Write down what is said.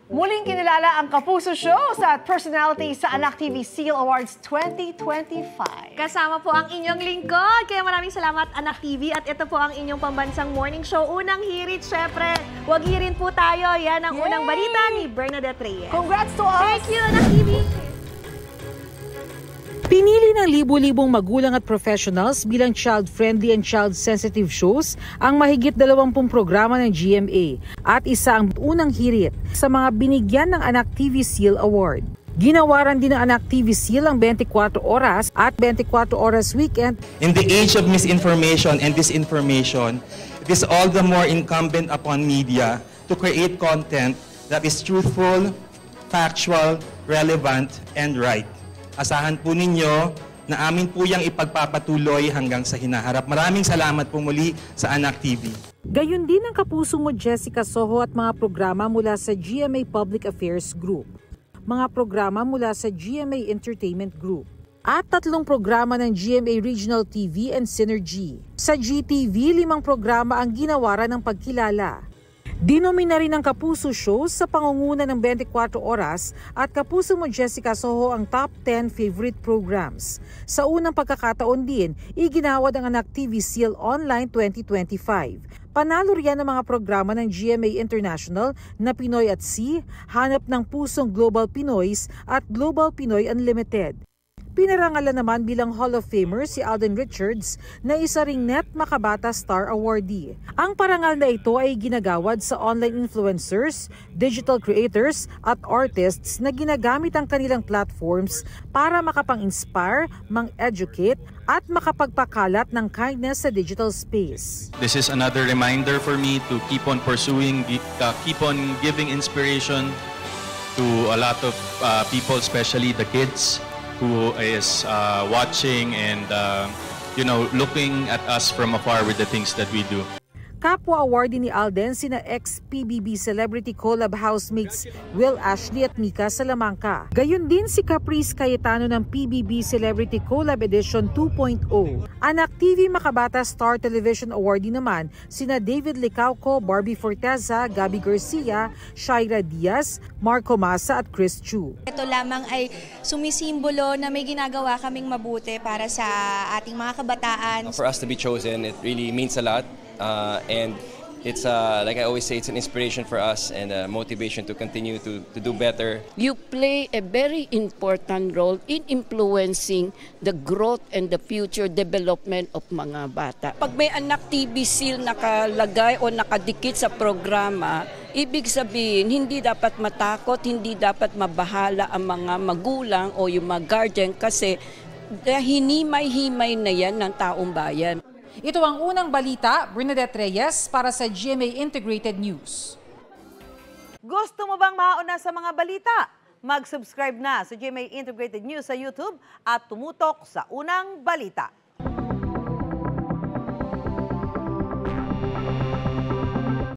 Muling kinilala ang Kapuso Show sa personality sa Anak TV Seal Awards 2025. Kasama po ang inyong lingkod. Kaya maraming salamat, Anak TV. At ito po ang inyong pambansang morning show. Unang hirit, syempre. Wag hirin po tayo. Yan ang unang balita ni Bernadette Reyes. Congrats to us! Thank you, Anak TV! Pinili ng libu-libong magulang at professionals bilang child-friendly and child-sensitive shows ang mahigit 20 programa ng GMA at isa ang unang hirit sa mga binigyan ng Anak TV Seal Award. Ginawaran din ng Anak TV Seal ang 24 oras at 24 oras weekend. In the age of misinformation and disinformation, it is all the more incumbent upon media to create content that is truthful, factual, relevant, and right. Asahan po ninyo na amin po yang ipagpapatuloy hanggang sa hinaharap. Maraming salamat po muli sa Anak TV. Gayon din ang kapuso mo Jessica Soho at mga programa mula sa GMA Public Affairs Group, mga programa mula sa GMA Entertainment Group, at 3 programa ng GMA Regional TV and Synergy. Sa GTV, 5 programa ang ginawaran ng pagkilala. Dinomina rin ang Kapuso Show sa pangunguna ng 24 oras at Kapuso mo Jessica Soho ang top 10 favorite programs. Sa unang pagkakataon din, iginawad ang Anak TV Seal Online 2025. Panalo riyan ang mga programa ng GMA International na Pinoy at Sea, Hanap ng Pusong Global Pinoys at Global Pinoy Unlimited. Pinarangalan naman bilang Hall of Famer si Alden Richards na isa ring Net Makabata Star Awardee. Ang parangal na ito ay ginagawad sa online influencers, digital creators at artists na ginagamit ang kanilang platforms para makapang-inspire, mang-educate at makapagpakalat ng kindness sa digital space. This is another reminder for me to keep on pursuing, keep on giving inspiration to a lot of people, especially the kids who is watching and looking at us from afar with the things that we do. Kapwa awardee ni Alden sina ex-PBB Celebrity Collab housemates Will Ashley at Mika Salamanca. Gayon din si Caprice Cayetano ng PBB Celebrity Collab Edition 2.0. Anak TV Makabata Star Television awardee naman sina David Licauco, Barbie Forteza, Gabby Garcia, Shaira Diaz, Marco Massa at Chris Chu. Ito lamang ay sumisimbolo na may ginagawa kaming mabuti para sa ating mga kabataan. For us to be chosen, it really means a lot. And it's like I always say, it's an inspiration for us and a motivation to continue to do better. You play a very important role in influencing the growth and the future development of mga bata. Pag may Anak TV Seal nakalagay o nakadikit sa programa, ibig sabihin hindi dapat matakot, hindi dapat mabahala ang mga magulang o yung mga guardian kasi hinimay-himay na yan ng taong bayan. Ito ang unang balita, Bernadette Reyes para sa GMA Integrated News. Gusto mo bang mauna sa mga balita? Mag-subscribe na sa GMA Integrated News sa YouTube at tumutok sa unang balita.